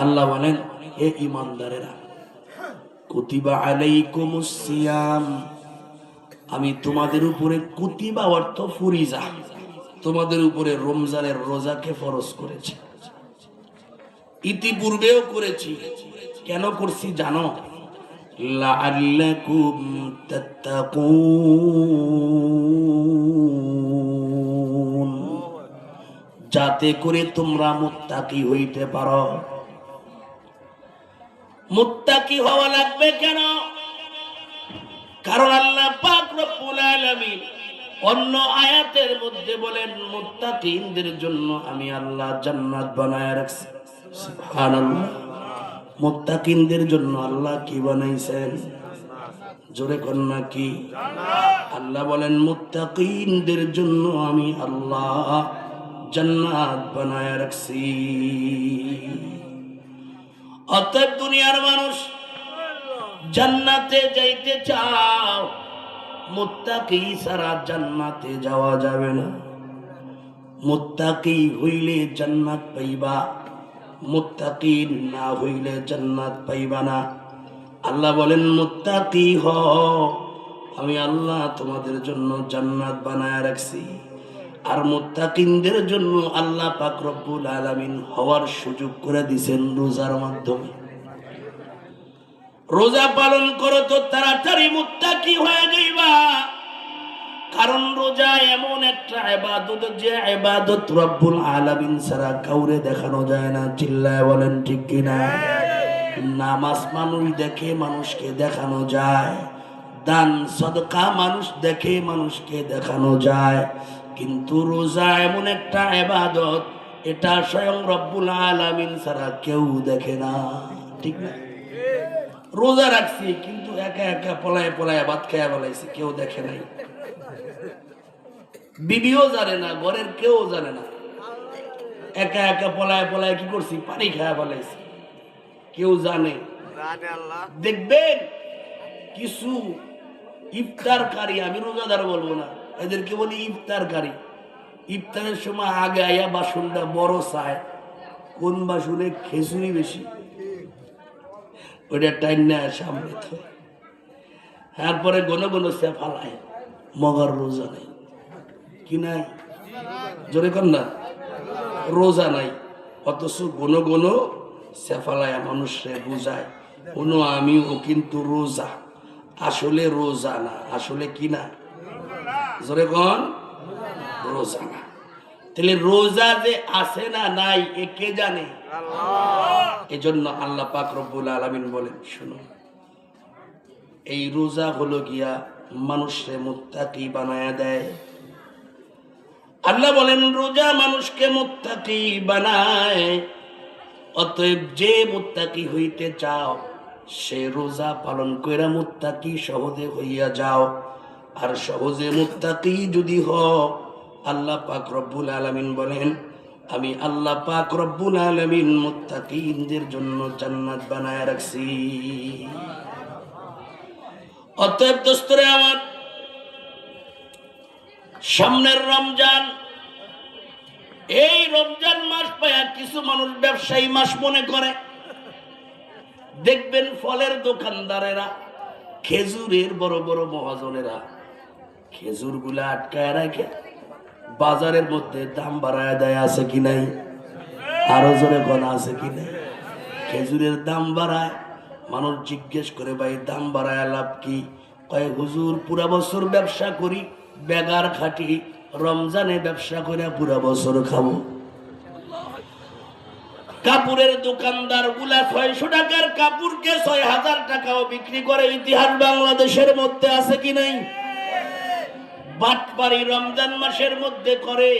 আল্লাহ বলেন, হে ঈমানদারেরা, কুতিবা আলাইকুমুস সিয়াম, আমি তোমাদের উপরে, কুতিবা অর্থ ফরিজা, তোমাদের উপরে রমজানের রোজাকে ফরজ করেছি। ইতিপূর্বেও করেছি। কেন করছি জানো? লাআল্লাকুম তাত্তাকুন, যাতে করে তোমরা মুত্তাকি হইতে পারো। মুত্তাকি হওয়া লাগবে কেন? কারণ আল্লাহ পাক রব্বুল আলামিন অন্য আয়াতের মধ্যে বলেন, মুত্তাকিনদের জন্য আমি আল্লাহ জান্নাত বানায় রাখছি। সুবহানাল্লাহ। মুত্তাকিনদের জন্য আল্লাহ কি বানাইছেন? জোরে কন্যা কি? আল্লাহ বলেন, মুত্তাকিনদের জন্য আমি আল্লাহ জান্নাত বানায় রাখছি। অতএব দুনিয়ার মানুষ জান্নাতে যাইতে চাও, মুত্তাকি ছাড়া জান্নাতে যাওয়া যাবে না। মুত্তাকি হইলে জান্নাত পাইবা, মুত্তাকি না হইলে জান্নাত পাইবা না। আল্লাহ বলেন, মুত্তাকি হও, আমি আল্লাহ তোমাদের জন্য জান্নাত বানায় রাখছি। আর মুত্তাকিনদের জন্য আল্লাহ পাক রব্বুল আলামিন হওয়ার সুযোগ করে দিয়েছেন রোজার মাধ্যমে। রোজা পালন করো তো তাড়াতাড়ি মুত্তাকি হয়ে যাইবা। কারণ রোজা এমন একটা ইবাদত, যে ইবাদত রব্বুল আলামিন ছাড়া কাউরে দেখানো যায় না। চিল্লায় বলেন ঠিক কিনা? নামাজ মানুষ দেখে, মানুষকে দেখানো যায়। দান সদকা মানুষ দেখে, মানুষকে দেখানো যায়। কিন্তু রোজা এমন একটা ইবাদত, এটা স্বয়ং রব্বুল আলামিন ছাড়া কেউ দেখে না। ঠিক না? রোজা রাখছি কিন্তু একা একা পলায় পলায় ভাত খাইয়া বলাইছি, কেউ দেখে নাই। বিবিও জানে না, ঘরের কেউ জানে না। একা একা পলায় পলায় কি করছি? পানি খাইয়া বলাইছি, কেউ জানে? দেখবেন কিছু ইফতারকারী, আমি রোজাদার বলবো না, এদেরকে বলি ইফতারকারী। ইফতারের সময় আগে আইয়া বাসনটা বড় চায়, কোন বাসনে খেজুরি বেশি ওইটা টাইম নেয় সামনে। তারপরে গনো গনো সে ফালায়, মগার রোজা নাই। কি নাই? জোরে কর না, রোজা নাই। অথচ গনো গনো সে ফালায় মানুষে বুঝায়, কোনো আমিও কিন্তু রোজা। আসলে রোজা না, আসলে কি না? জোরে কন, রোজা না। তাহলে রোজা যে আছে না নাই এ কে জানে? এজন্য আল্লাহ পাক রব্বুল আলামিন বলেন, শুনো, এই রোজা হলো গিয়া মানুষকে মুত্তাকি বানায়া দেয়। আল্লাহ বলেন, রোজা মানুষকে মুত্তাকি বানায়। অতএব যে মুত্তাকি হইতে চাও, সে রোজা পালন কইরা মুত্তাকি সহজে হইয়া যাও। আর সহজে মুত্তাকি যদি হও, আল্লাহ পাক রব্বুল আলামিন বলেন, আমি আল্লাহ পাক রব্বুল আলামিন মুত্তাকিনদের জন্য জান্নাত বানায় রাখছি। অতএব দোস্তরে আমার, সামনের রমজান, এই রমজান মাস পায়া কিছু মানুষ ব্যবসায়ী মাস মনে করে। দেখবেন ফলের দোকানদারেরা, খেজুরের বড় বড় মহাজনেরা খেজুর গুলা আটকায় রাখে, বাজারের মধ্যে দাম বাড়ায় দেয়। আছে কি নাই? আরো জোরে গণা আছে কি নাই? খেজুরের দাম বাড়ায়। মানুষ জিজ্ঞেস করে, ভাই দাম বাড়ায় লাভ কি? কয়, হুজুর পুরা বছর ব্যবসা করি, বেগার খাটি, রমজানে ব্যবসা করে পুরা বছর খাবো। কাপড়ের দোকানদার গুলা 600 টাকার কাপড়কে 6000 টাকাও বিক্রি করে। ইতিহাস বাংলাদেশের মধ্যে আছে কি নাই? বাটপারি রমজান মাসের মধ্যে করে।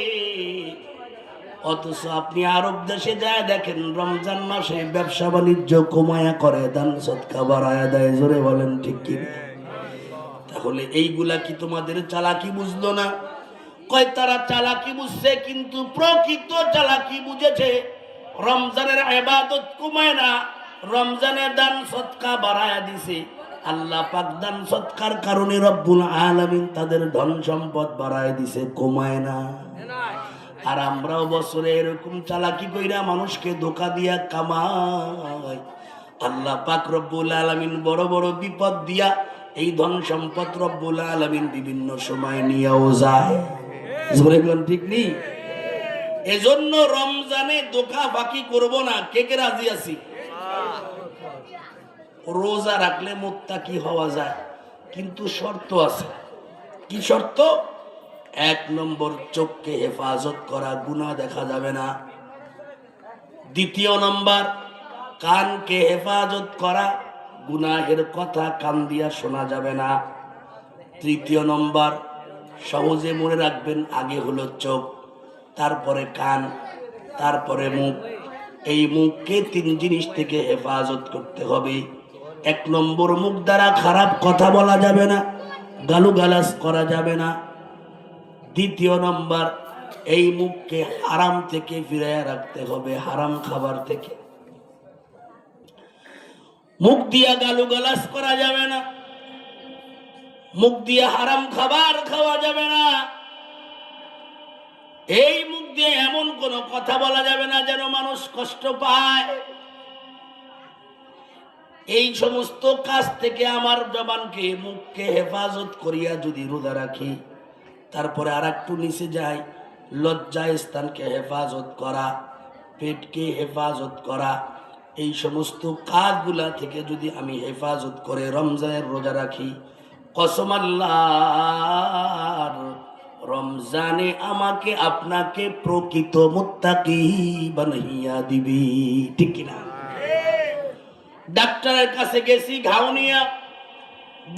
অথচ আপনি আরব দেশে যায় দেখেন, রমজান মাসে ব্যবসা বাণিজ্য কমায়া করে, দান সদকা বাড়ায়া দেয়। জোরে বলেন ঠিক কি? তাহলে এইগুলা কি তোমাদের চালাকি বুঝলো না? কয় তারা চালাকি বুঝছে, কিন্তু প্রকৃত চালাকি বুঝেছে। রমজানের ইবাদত কমায় না, রমজানের দান সদকা বাড়ায়া দিছে। আল্লাহ পাক দান সদকার কারণে রব্বুল আলামিন তাদের ধন সম্পদ বাড়ায় দিছে, কমায় না। আর আমরাও বছরে এরকম চালাকি কইরা মানুষকে ধোকা দিয়া কামাই। আল্লাহ পাক রব্বুল আলামিন বড় বড় বিপদ দিয়া এই ধন সম্পদ রব্বুল আলামিন বিভিন্ন সময় নিয়েও যায়। জোরে কোন ঠিক নেই? এজন্য রমজানে ধোকা বাকি করব না। কে কে রাজি আছি? রোজা রাখলে মুত্তাকি হওয়া যায়, কিন্তু শর্ত আছে। কি শর্ত? 1 নম্বর, চোখকে হেফাজত করা, গুনাহ দেখা যাবে না। 2 নম্বর, কানকে হেফাজত করা, গুনাহের কথা কান দিয়া শোনা যাবে না। 3 নম্বর, সহজে মনে রাখবেন, আগে হলো চোখ, তারপরে কান, তারপরে মুখ। এই মুখকে 3 জিনিস থেকে হেফাজত করতে হবে। 1 নম্বর, মুখ দ্বারা খারাপ কথা বলা যাবে না, গালুগালাজ করা যাবে না। 2 নম্বর, এই মুখকে হারাম থেকে ফিরিয়ে রাখতে হবে, হারাম খাবার থেকে। মুখ দিয়া গালুগালাজ করা যাবে না, মুখ দিয়ে হারাম খাবার খাওয়া যাবে না, এই মুখ দিয়ে এমন কোন কথা বলা যাবে না যেন মানুষ কষ্ট পায়। এই সমস্ত কাজ থেকে আমার জবানকে, মুখকে হেফাজত করিয়া যদি রোজা রাখি, তারপরে আর একটু নিচে যাই, লজ্জা স্থানকে হেফাজত করা, পেটকে হেফাজত করা, এই সমস্ত কাজগুলা থেকে যদি আমি হেফাজত করে রমজানের রোজা রাখি, কসম আল্লাহর, রমজানে আমাকে আপনাকে প্রকৃত মুত্তাকি বানাইয়া দিবি। ঠিক কিনা? ডাক্তারের কাছে গেছি ঘাও নিয়া,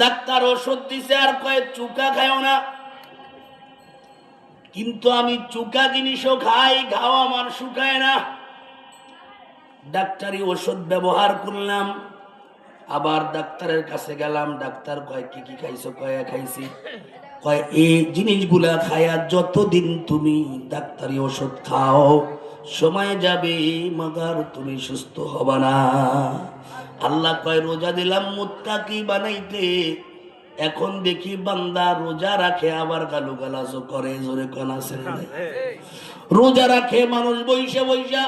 ডাক্তার ওষুধ দিছে আর কয় চুকা খাও না, কিন্তু আমি চুকা জিনিসও খাই, ঘাও আমার শুকায় না। ডাক্তারি ওষুধ ব্যবহার করলাম, আবার ডাক্তারের কাছে গেলাম, ডাক্তার কয় কি কি খাইছো? কয় খাইছি। কয় এই জিনিসগুলা খায়া যতদিন তুমি ডাক্তারি ওষুধ খাও, সময় যাবে মাগার তুমি সুস্থ হবা না। আল্লাহ কয় রোজা দিলাম মুত্তাকি বানাইতে, এখন দেখি বান্দা রোজা রাখে আবার গালুগালাজও করে। জোরে কোন আছে না? রোজা রাখে মানুষ বইসা বইসা,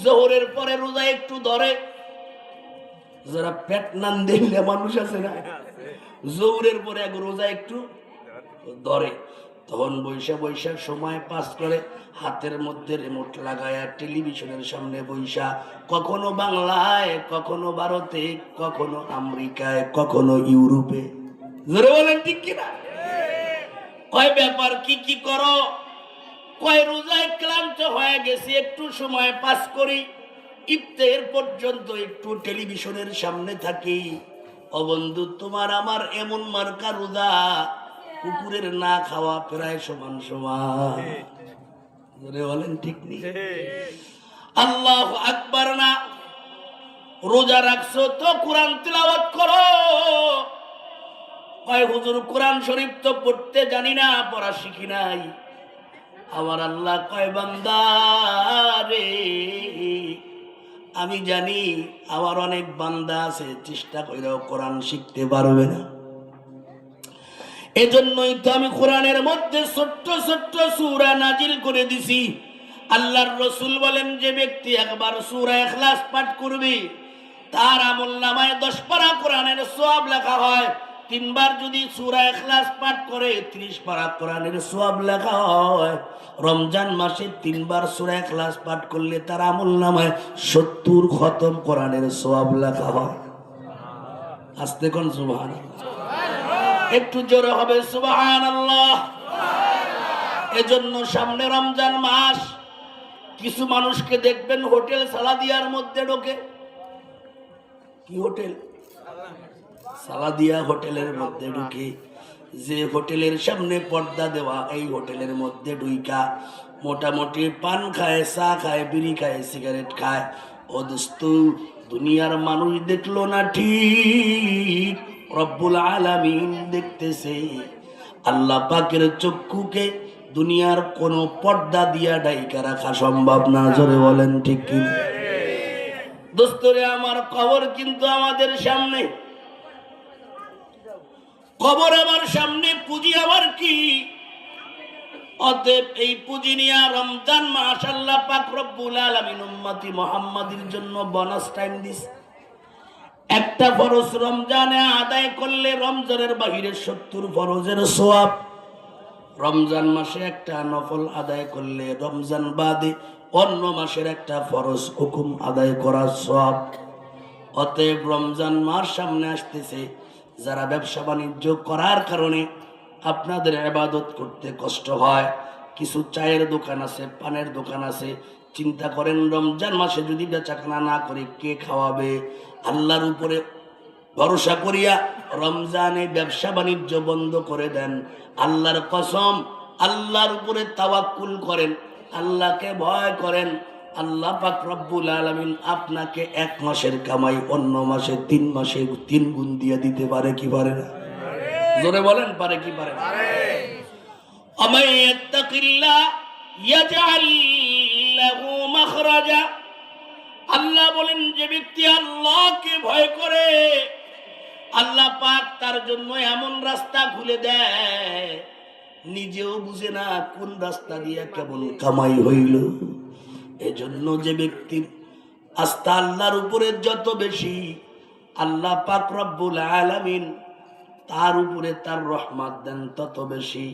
জোহরের পরে রোজা একটু ধরে, যারা পেট নান দিলে মানুষ আছে না, জোহরের পরে এক রোজা একটু ধরে, তখন বৈশা বৈশা সময় পাস করে, হাতের মধ্যে রিমোট লাগায়া টেলিভিশনের সামনে বৈশা, কখনো বাংলায়, কখনো ভারতে, কখনো আমেরিকায়, কখনো ইউরোপে। জোরে বলেন ঠিক কিনা? কয় ব্যাপার, কি কি করো? কয় রোজায় ক্লান্ত হয়ে গেছি, একটু সময় পাস করি, ইফতার পর্যন্ত একটু টেলিভিশনের সামনে থাকি। ও বন্ধু, তোমার আমার এমন মার্কা রোজা, কুকুরের না খাওয়া প্রায় সমান সমান। বলেন ঠিক নেই? আল্লাহু আকবার না? রোজা রাখছো তো কোরআন তিলাওয়াত করো। কয় হুজুর কোরআন শরীফ তো পড়তে জানি না, পড়া শিখি নাই। আমার আল্লাহ কয় বান্দা রে, আমি জানি আমার অনেক বান্দা আছে চেষ্টা কইরাও কোরআন শিখতে পারবে না, এজন্যই তো আমি কোরআনের মধ্যে ছোট্ট ছোট্ট সূরা নাজিল করে দিছি। আল্লাহর রাসূল বলেন, যে ব্যক্তি একবার সূরা ইখলাস পাঠ করবে, তার আমলনামায় 10 পারা কোরআনের সওয়াব লেখা হয়। 3 বার যদি সূরা ইখলাস পাঠ করে 30 পারা কোরআনের সওয়াব লেখা হয়। রমজান মাসে 3 বার সূরা ইখলাস পাঠ করলে তার আমলনামায় 70 খতম কোরআনের সওয়াব লেখা হয়। আস্তে কোন সুবহানাল্লাহ, একটু জোরে হবে সুবহানাল্লাহ। এজন্য সামনে রমজান মাস, কিছু মানুষকে দেখবেন হোটেল সালাদিয়ার মধ্যে ঢোকে। কি হোটেল? সালাদিয়া হোটেলের মধ্যে ঢুকে, যে হোটেলের সামনে পর্দা দেওয়া, এই হোটেলের মধ্যে ঢুইকা মোটামুটি পান খায়, চা খায়, বিড়ি খায়, সিগারেট খায়। ও দোস্ত, দুনিয়ার মানুষ দেখলো না ঠিক, রব্বুল আলামিন দেখতেছে। আল্লাহ পাকের চক্ষুকে দুনিয়ার কোন পর্দা দিয়া ঢাইকা রাখা সম্ভব না। জোরে বলেন ঠিক কি? দোস্তরে আমার, কবর কিন্তু আমাদের সামনে, কবর আমার সামনে, পুঁজি আমার কি? অতএব এই পুজিনিয়া রমজান মাস আল্লাহ পাক রব্বুল আলামিন উম্মতি মুহাম্মাদের জন্য বোনাস টাইম দিস। একটা ফরজ রমজানে আদায় করলে রমজানের বাহিরে 70 ফরজের সওয়াব, রমজান মাসে একটা নফল আদায় করলে রমজান বাদে অন্য মাসের একটা ফরজ হুকুম আদায় করার সওয়াব। অতএব রমজান মাস সামনে আসতেছে, যারা ব্যবসা বাণিজ্য করার কারণে আপনাদের ইবাদত করতে কষ্ট হয়, কিছু চায়ের দোকান আছে, পানের দোকান আছে, চিন্তা করেন রমজান মাসে যদি বেচাকেনা না করে কে খাওয়াবে? আল্লাহর উপরে ভরসা করিয়া রমজানে ব্যবসা বাণিজ্য বন্ধ করে দেন। আল্লাহর কসম, আল্লাহর উপরে তাওয়াক্কুল করেন, আল্লাহকে ভয় করেন। আল্লাহ পাক রব্বুল আলামিন আপনাকে 1 মাসের কামাই অন্য মাসে 3 মাসে 3 গুণ দিয়ে দিতে পারে কি পারে না? জোরে বলেন, পারে কি পারে না? আমায় ইয়াত্তাকিল্লাহ ইয়াজআল লাহু মাখরাজা। আল্লাহ বলেন, যে ব্যক্তি আল্লাহকে ভয় করে আল্লাহ পাক তার জন্য এমন রাস্তা খুলে দেয়, নিজেও বুঝে না কোন রাস্তা দিয়ে কেমন কামাই হইল। এজন্য যে ব্যক্তির আস্থা আল্লাহর উপরে যত বেশি, আল্লাহ পাক রব্বুল আলামিন তার উপরে তার রহমত দেন তত বেশি।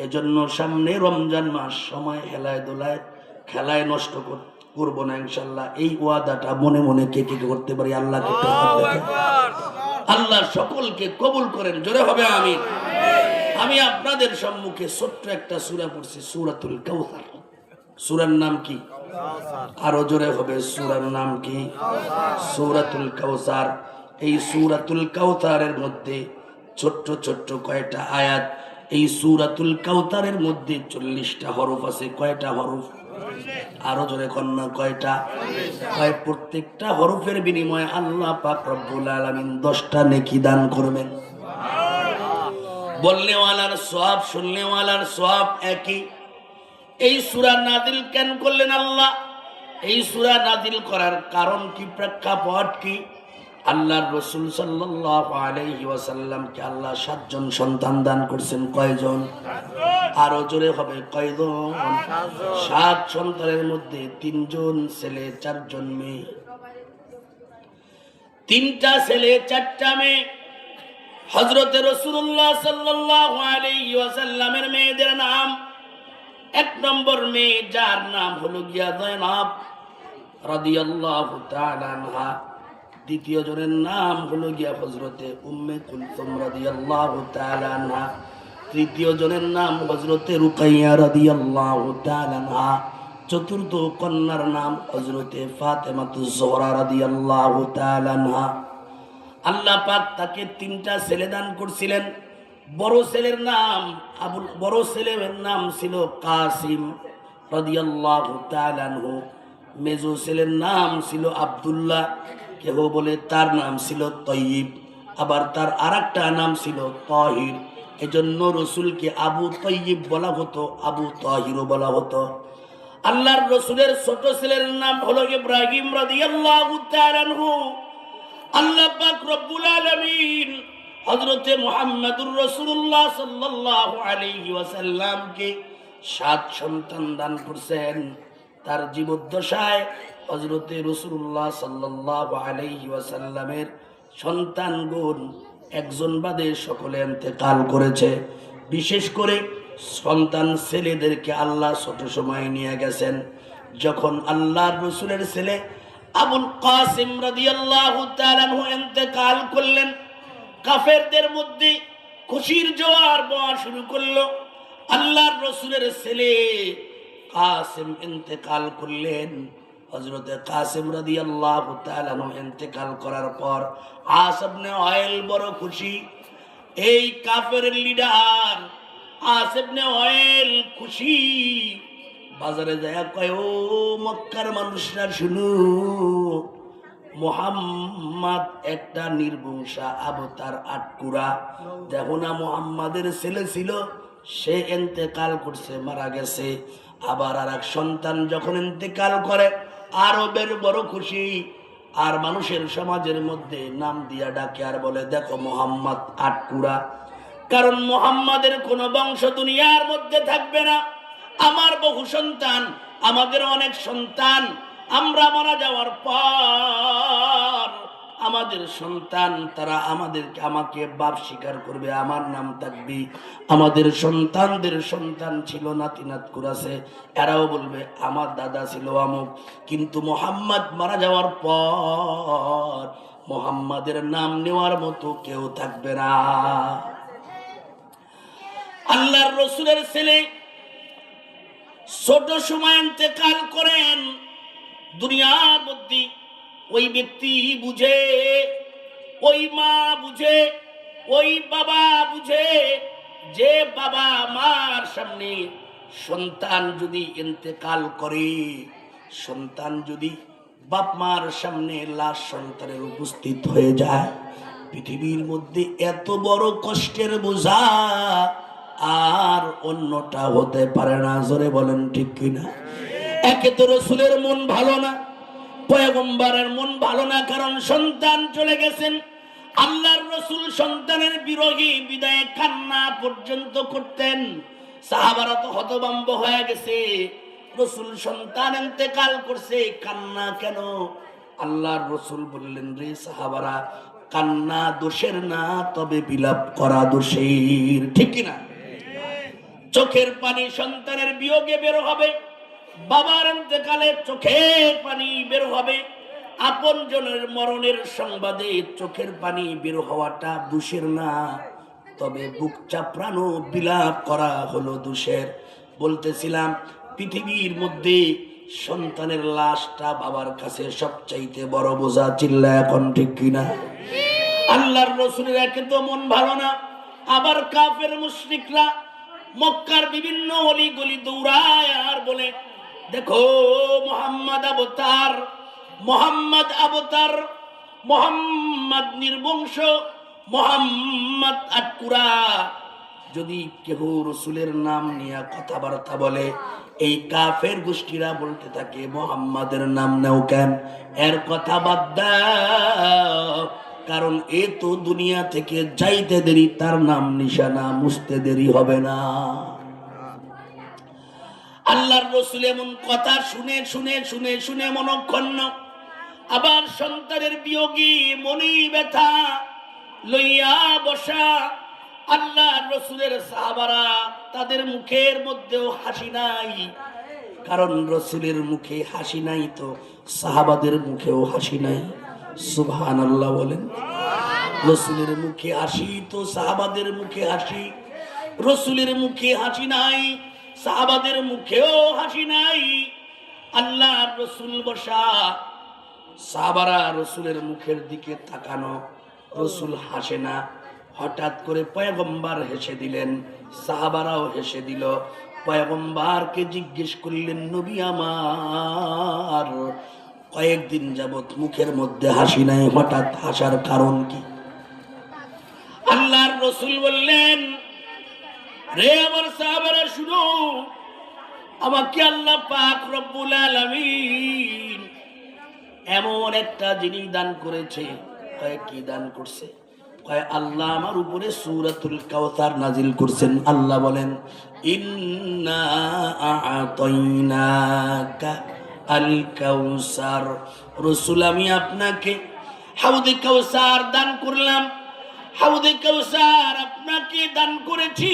এজন্য সামনে রমজান মাস, সময় হেলায় দোলায় খেলায় নষ্ট করব না ইনশাল্লাহ। এই ওয়াদাটা মনে মনে কে কে করতে পারি? আল্লাহকে আল্লাহ সকলকে কবুল করেন, জোরে হবে আমিন। আমি আপনাদের সম্মুখে ছোট্ট একটা সূরা পড়ছি, সূরাতুল কাউসার। সূরার নাম কি? আরো জোরে হবে, সূরার নাম কি? সূরাতুল কাউসার। এই সূরাতুল কাউসারের মধ্যে ছোট্ট ছোট্ট কয়টা আয়াত। এই সূরাতুল কাউসারের মধ্যে 40টা হরফ আছে। কয়টা হরফ? আরো জোরে কন্যা কয়টা? প্রত্যেকটা হরফের বিনিময়ে আল্লাহ পাক রব্বুল আলামিন 10টা নেকি দান করবেন। বলনেওয়ালার সওয়াব, শুননেওয়ালার সওয়াব একই। এই সূরা নাযিল কেন করলেন আল্লাহ? এই সূরা নাযিল করার কারণ কি, প্রেক্ষাপট কি? আল্লাহর রাসূল সাল্লাল্লাহু আলাইহি ওয়াসাল্লামকে আল্লাহ 7 জন সন্তান দান করেছেন। কয়জন? আরো জোরে হবে, কয়জন? 7 সন্তানের মধ্যে 3 জন ছেলে, 4 জন মেয়ে। 3টা ছেলে 4টা মেয়ে। হযরতে রাসূলুল্লাহ সাল্লাল্লাহু আলাইহি ওয়াসাল্লামের মেয়েদের নাম, 1 নম্বর মেয়ে যার নাম হলো গিয়া যায়নাব রাদিয়াল্লাহু তাআলা আনহা। দ্বিতীয় জনের নাম হলো গিয়া হযরতে উম্মে কুলসুম রাদিয়াল্লাহু তাআলা আনহা। তৃতীয় জনের নাম হযরতে রুকাইয়া রাদিয়াল্লাহু তাআলা আনহা। চতুর্থ কন্যার নাম হযরতে ফাতেমাতুজ জোহরা রাদিয়াল্লাহু তাআলা আনহা। আল্লাহ পাক তাকে 3টা ছেলে দান করেছিলেন। বড় ছেলের নাম ছিল কাসিম রাদিয়াল্লাহু তাআলা আনহু। মেজো ছেলের নাম ছিল আব্দুল্লাহ, কেহ বলে তার নাম ছিল তয়্যিব, আবার তার আরেকটা নাম ছিল তাহির। এজন্য রাসূলকে আবু তয়্যিব বলা হতো, আবু তাহিরও বলা হতো। আল্লাহর রাসূলের ছোট ছেলের নাম হলো ইব্রাহিম রাদিয়াল্লাহু তাআলা আনহু। আল্লাহ পাক রব্বুল আলামিন হযরতে মুহাম্মদুর রাসূলুল্লাহ সাল্লাল্লাহু আলাইহি ওয়াসাল্লামকে 7 সন্তান দান করেছেন। তার জীবদ্দশায় হযরতে রাসূলুল্লাহ সাল্লাল্লাহু আলাইহি ওয়াসাল্লামের সন্তানগণ একজন বাদে সকলে ইন্তেকাল করেছে। বিশেষ করে সন্তান ছেলেদেরকে আল্লাহ ছোট সময় নিয়ে গেছেন। যখন আল্লাহর রাসূলের ছেলে আবুল কাসিম রাদিয়াল্লাহু তাআলা আনহু ইন্তেকাল করলেন, কাফেরদের মধ্যে খুশির জোয়ার বওয়া শুরু করলো। আল্লাহর রাসূলের ছেলে কাসিম ইন্তেকাল করলেন। হযরতে কাসিম রাদিয়াল্লাহু তাআলা আনহু ইন্তেকাল করার পর আস ইবনে ওয়াইল বড় খুশি। এই কাফেরের লিডার আস ইবনে ওয়াইল খুশি। বাজারে যায় কয়, ও মক্কার মানুষরা শুনো, মুহাম্মদ একটা নির্বংশা আবতার আটকুরা। দেখো না, মুহাম্মাদের ছেলে ছিল, সে ইন্তেকাল করছে, মারা গেছে। আবার আর এক সন্তান যখন ইন্তেকাল করে আরবের বড় খুশি। আর মানুষের সমাজের মধ্যে নাম দিয়া ডাকে আর বলে, দেখো মুহাম্মদ আটকুরা। কারণ মুহাম্মাদের কোনো বংশ দুনিয়ার মধ্যে থাকবে না। আমার বহু সন্তান, আমাদের অনেক সন্তান, আমরা মারা যাওয়ার পর আমাদের সন্তান তারা আমাকে বাপ স্বীকার করবে, আমার নাম থাকবে। আমাদের সন্তানদের সন্তান ছিল, নাতি নাতকুর আছে, এরাও বলবে আমার দাদা ছিল অমুক। কিন্তু মুহাম্মদ মারা যাওয়ার পর মুহাম্মাদের নাম নেওয়ার মতো কেউ থাকবে না। আল্লাহর রসুলের ছেলে ছোট সময় ইন্তেকাল করেন। দুনিয়ার মধ্যে ওই ব্যক্তি বুঝে, ওই মা বুঝে, ওই বাবা বুঝে যে বাবা মার সামনে সন্তান যদি ইন্তেকাল করে, সন্তান যদি বাপ মার সামনে লাশ সন্তানের উপস্থিত হয়ে যায়, পৃথিবীর মধ্যে এত বড় কষ্টের বোঝা আর অন্যটা হতে পারে না। জোরে বলেন ঠিক কিনা? একে তো রসুলের মন ভালো না, পয়গম্বরের মন ভালো না, কারণ সন্তান চলে গেছেন। আল্লাহর রসুল সন্তানের বিরোহী বিদায়ে কান্না পর্যন্ত করতেন। সাহাবারা তো হতভম্ব হয়ে গেছে, রসুল সন্তান ইন্তেকাল করছে, কান্না কেন? আল্লাহর রসুল বললেন, রে সাহাবারা, কান্না দোষের না, তবে বিলাপ করা দোষের। ঠিক কিনা? চোখের পানি সন্তানের বিয়োগে বের হবে, বাবার ইন্তেকালে চোখের পানি বের হবে, আপন জনের মরণের সংবাদে চোখের পানি বের হওয়াটা দোষের না, তবে বুক চাপড়ানো বিলাপ করা হলো দোষের। বলতেছিলাম, পৃথিবীর মধ্যে সন্তানের লাশটা বাবার কাছে সবচাইতে বড় বোঝা। চিল্লা এখন ঠিক কিনা? আল্লাহর রসুলের একে তো মন ভালো না, আবার কাফের মুশরিকরা মক্কার বিভিন্ন অলি গলি দৌড়ায় আর বলে, দেখো মোহাম্মদ অবতার, মোহাম্মদ অবতার, মোহাম্মদ নির্বংশ, মোহাম্মদ আটকুরা। যদি কেহ রসুলের নাম নিয়ে কথাবার্তা বলে, এই কাফের গোষ্ঠীরা বলতে থাকে, মোহাম্মদের নাম নেও কেন? এর কথা বাদ দাও, কারণ এ তো দুনিয়া থেকে যাইতে দেরি, তার নাম নিশানা মুছতে দেরি হবে না। আল্লাহর রসুল এমন কথা শুনে শুনে শুনে শুনে মনক্ষণ, আবার সন্তানের বিয়োগী মনেই ব্যথা লইয়া বসা। আল্লাহর রসুলের সাহাবারা, তাদের মুখের মধ্যেও হাসি নাই, কারণ রসুলের মুখে হাসি নাই তো সাহাবাদের মুখেও হাসি নাই। সুবহানাল্লাহ বলেন। রসুলের মুখে হাসি তো সাহাবাদের মুখে হাসি, রসুলের মুখে হাসি নাই, সাহাবাদের মুখেও হাসি নাই। আল্লাহর রসুল বসা, সাহাবারা রসুলের মুখের দিকে তাকানো, রসুল হাসে না। হঠাৎ করে পয়গম্বর হেসে দিলেন, সাহাবারাও হেসে দিল। পয়গম্বরকে জিজ্ঞেস করলেন, নবী আমার, কয়েকদিন যাবত মুখের মধ্যে হাসি নাই, হঠাৎ হাসার কারণ কি? আল্লাহর রসুল বললেন, রে আমার সাহাবারা শুনো, আমাকে আল্লাহ পাক রব্বুল আলামিন এমন একটা জিনিস দান করেছে। কি দান করছে? আল্লাহ আমার উপরে সূরাতুল কাউসার নাজিল করছেন। আল্লাহ বলেন, ইন্না আ'তাইনাকা আল কাউসার, রসুল আমি আপনাকে হাউদে কাউসার দান করলাম। হাউদে কাউসার আপনাকে দান করেছি।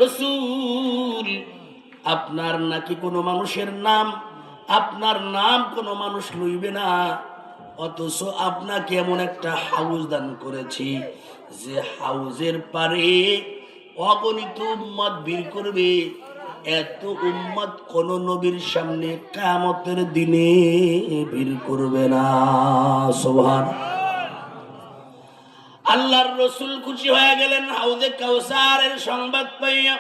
রসুল, আপনার নাকি কোনো মানুষের নাম, আপনার নাম কোনো মানুষ লইবে না, অথচ আপনাকে এমন একটা হাউজ দান করেছি যে হাউজের পারে অগণিত উম্মত ভিড় করবে। এত উম্মত কোন নবীর সামনে কিয়ামতের দিনে ভিড় করবে না। সুবহানাল্লাহ। আল্লাহর রসুল খুশি হয়ে গেলেন হাউজে কাউসারের সংবাদ পাইয়া।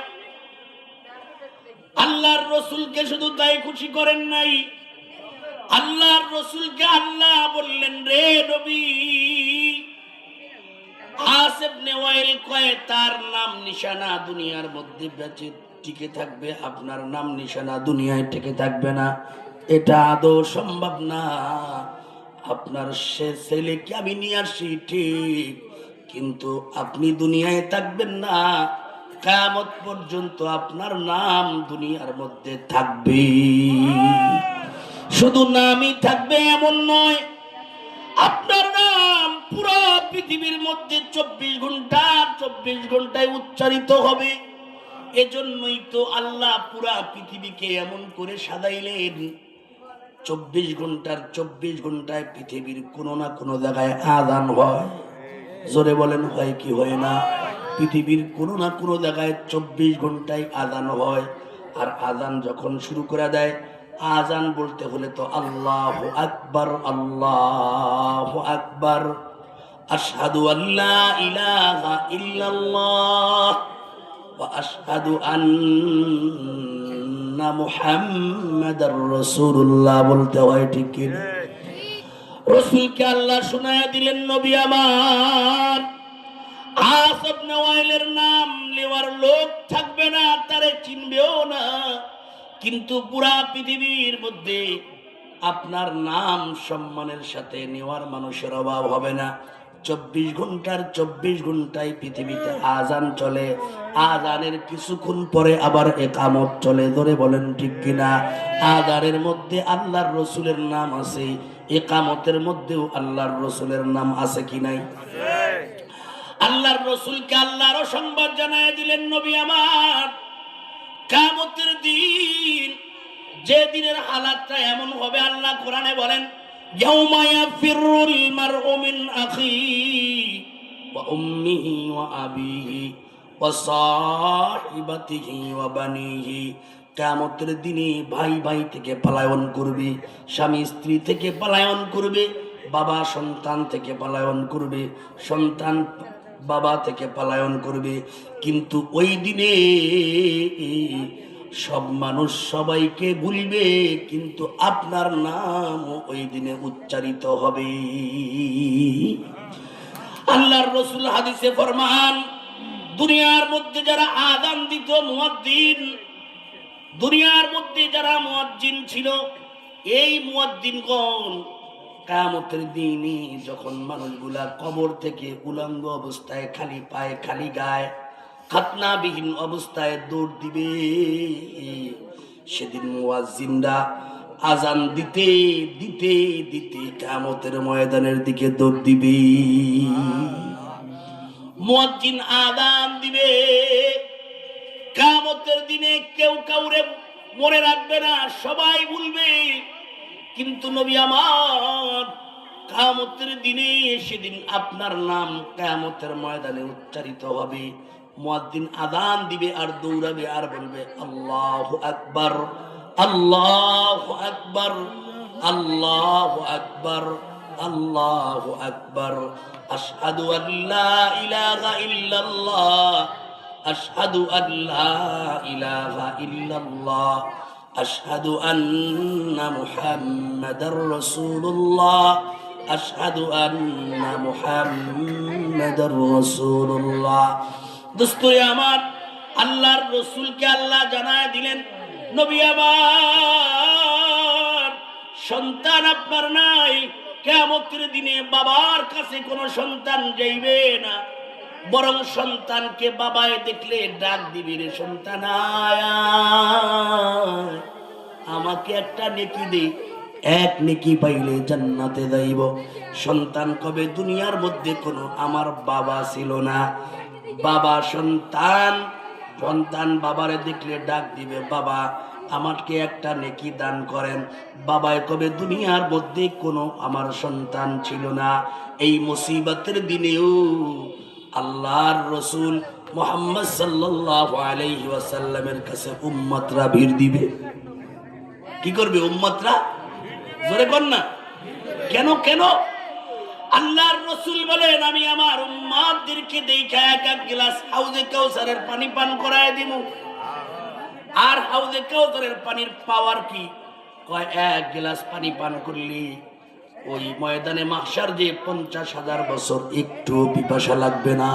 আল্লাহর রসুলকে শুধু তাই খুশি করেন নাই, আল্লাহর রসুলকে আল্লাহ বললেন, রে নবী, আস ইবনে ওয়াইল কয় তার নাম নিশানা দুনিয়ার মধ্যে বেঁচে টিকে থাকবে, আপনার নাম নিশানা দুনিয়ায় টিকে থাকবে না, এটা আদৌ সম্ভব না। আপনার সে ছেলেকে আমি নিয়ে আসি ঠিক, কিন্তু আপনি দুনিয়ায় থাকবেন না, কিয়ামত পর্যন্ত আপনার নাম দুনিয়ার মধ্যে থাকবে। শুধু নামই থাকবে এমন নয়, আপনার নাম পুরো পৃথিবীর মধ্যে 24 ঘন্টায় উচ্চারিত হবে। এজন্যই তো আল্লাহ পুরা পৃথিবীকে এমন করে সাজাইলেন, 24 ঘন্টায় পৃথিবীর কোনো না কোনো জায়গায় আযান হয়। জোরে বলেন, হয় কি হয় না? পৃথিবীর কোনো না কোনো জায়গায় 24 ঘন্টায় আযান হয়। আর আযান যখন শুরু করে দেয়, আযান বলতে হলে তো আল্লাহু আকবার, আল্লাহু আকবার, আশহাদু আল্লা ইলাহা ইল্লাল্লাহ ওয়া আশহাদু আন্না মুহাম্মাদার রাসূলুল্লাহ বলতে হয়, ঠিক কি না? রাসূলকে আল্লাহ শোনায়া দিলেন, নবী আমার আস ইবনে ওয়াইলের নাম নেওয়ার লোক থাকবে না, তারে চিনবেও না, কিন্তু পুরা পৃথিবীর মধ্যে আপনার নাম সম্মানের সাথে নেওয়ার মানুষের অভাব হবে না। 24 ঘন্টায় পৃথিবীতে আযান চলে, আযানের কিছুক্ষণ পরে আবার ইকামত চলে। ধরে বলেন ঠিক কিনা? আযানের মধ্যে আল্লাহর রাসূলের নাম আছে, ইকামতের মধ্যেও আল্লাহর রাসূলের নাম আছে কি নাই? আল্লাহর রাসূলকে আল্লাহর সংবাদ জানায় দিলেন, নবী আমার কিয়ামতের দিন, যে দিনের হালাতটা এমন হবে, আল্লাহ কোরআনে বলেন, ইয়াউমা ইয়াফিরুল মারউ মিন আখিহি ওয়া উম্মিহি ওয়া আবিহি ওয়া সাহিবাতিহি ওয়া বানিহি। কিয়ামতের দিনে ভাই ভাই থেকে পলায়ন করবে, স্বামী স্ত্রী থেকে পলায়ন করবে, বাবা সন্তান থেকে পলায়ন করবে, সন্তান বাবা থেকে পলায়ন করবে। কিন্তু ওই দিনে সব মানুষ সবাইকে ভুলবে, কিন্তু আপনার নাম ওই দিনে উচ্চারিত হবে। আল্লাহর রাসূল হাদিসে ফরমান, দুনিয়ার মধ্যে যারা আযান দিত মুয়াজ্জিন, দুনিয়ার মধ্যে যারা মুয়াজ্জিন ছিল, এই মুয়াজ্জিনগণ কিয়ামতের দিনে যখন মানুষগুলা কবর থেকে উলঙ্গ অবস্থায়, খালি পায়ে খালি গায়ে, খাতনাবিহীন অবস্থায় দৌড় দিবে, সেদিন মুয়াজ্জিনরা আযান দিতে দিতে দিতে কিয়ামতের ময়দানের দিকে দৌড় দিবে। মুয়াজ্জিন আযান দিবে, কিয়ামতের দিনে কেউ কাউরে মনে রাখবে না, সবাই ভুলবে। কিন্তু নবী আমার কিয়ামতের দিনে সেদিন আপনার নাম কিয়ামতের ময়দানে উচ্চারিত হবে। মুয়াজ্জিন আযান দিবে আর দৌড়াবে আর বলবে, আল্লাহু আকবার, আল্লাহু আকবার, আল্লাহু আকবার, আল্লাহু আকবার, আশহাদু আল্লা ইলাহা ইল্লাল্লাহ, আশহাদু আল্লা ইলাহা ইল্লাল্লাহ, আশহাদু আন্না মুহাম্মাদার রাসূলুল্লাহ, আশহাদু আন্না মুহাম্মাদার রাসূলুল্লাহ। দোস্তরে আমার, আল্লাহর রাসূলকে আল্লাহ জানায় দিলেন, নবী আমার সন্তান আপনার নাই, কিয়ামতের দিনে বাবার কাছে কোনো সন্তান যাইবে না, বরং সন্তানকে বাবায় দেখলে ডাক দিবি, রে সন্তান আয়, আমাকে একটা নেকি দে, এক নেকি পাইলে জান্নাতে যাইব। সন্তান কবে দুনিয়ার মধ্যে কোনো আমার বাবা ছিল না, বাবা সন্তান, সন্তান বাবারে দেখলে ডাক দিবে, বাবা আমাকে একটা নেকি দান করেন। বাবায় কবে দুনিয়ার মধ্যে কোনো আমার সন্তান ছিল না। এই মুসিবতের দিনেও আল্লাহর রাসূল মুহাম্মদ সাল্লাল্লাহু আলাইহি ওয়াসাল্লামের কাছে উম্মতরা ভিড় দিবে। কি করবে উম্মতরা? জোরে বল না, কেন কেন? আল্লাহর রাসূল বলেন, আমি আমার উম্মতদেরকে দেখা এক এক গ্লাস হাউজে কাউসারের পানি পান করায় দিব। আর হাউজে কাউসারের পানির পাওয়ার কি? কয় এক গ্লাস পানি পান করলি ওই ময়দানে মাহশার যে 50,000 বছর একটু পিপাসা লাগবে না।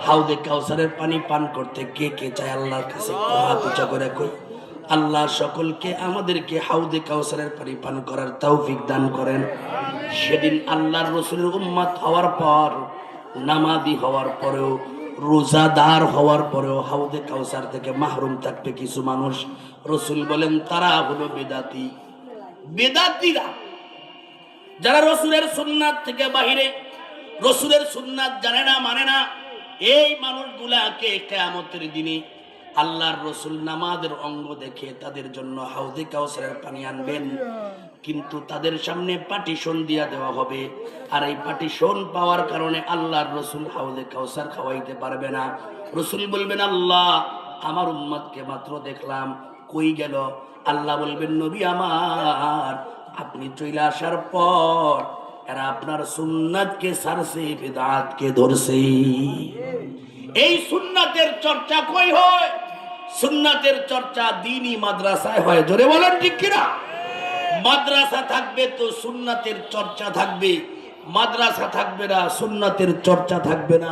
হাউজে কাউসারের পানি পান করতে কে কে চায় আল্লাহর কাছে? হাত উঁচা করে কই, আল্লাহ সকলকে আমাদেরকে হাউজে কাউসারের পানি পান করার তৌফিক দান করেন। সেদিন আল্লাহর রাসূলের উম্মত হওয়ার পর, নামাজি হওয়ার পরেও রোজাদার হওয়ার পরেও হাউদে কাউসার থেকে মাহরুম থাকবে কিছু মানুষ। রসুল বলেন তারা হলো বেদাতি। বেদাতিরা যারা রসুলের সুন্নাত থেকে বাহিরে, রসুলের সুন্নাত জানে না, মানে না, এই মানুষগুলাকে কিয়ামতের দিনে আল্লাহর রসুল নামাজের অঙ্গ দেখে তাদের জন্য হাউদে কাউসারের পানি আনবেন, কিন্তু তাদের সামনে পাটিশন দিয়া দেওয়া হবে। আর এই পাটিশন পাওয়ার কারণে আল্লাহর রসুল হাউদে কাউসার খাওয়াইতে পারবে না। রসুল বলবেন আল্লাহ আমার উম্মতকে মাত্র দেখলাম, কই গেল? আল্লাহ বলবেন নবী আমার, আপনি চলে আসার পর এরা আপনার সুন্নাতকে ছাড়ছে, বিদআতকে ধরছে। এই সুন্নাতের চর্চা কই হয়? সুন্নাতের চর্চা দ্বীনি মাদ্রাসায় হয়। জোরে বলেন ঠিক কিনা? মাদ্রাসা থাকবে তো সুন্নাতের চর্চা থাকবে, মাদ্রাসা থাকবে না সুন্নাতের চর্চা থাকবে না।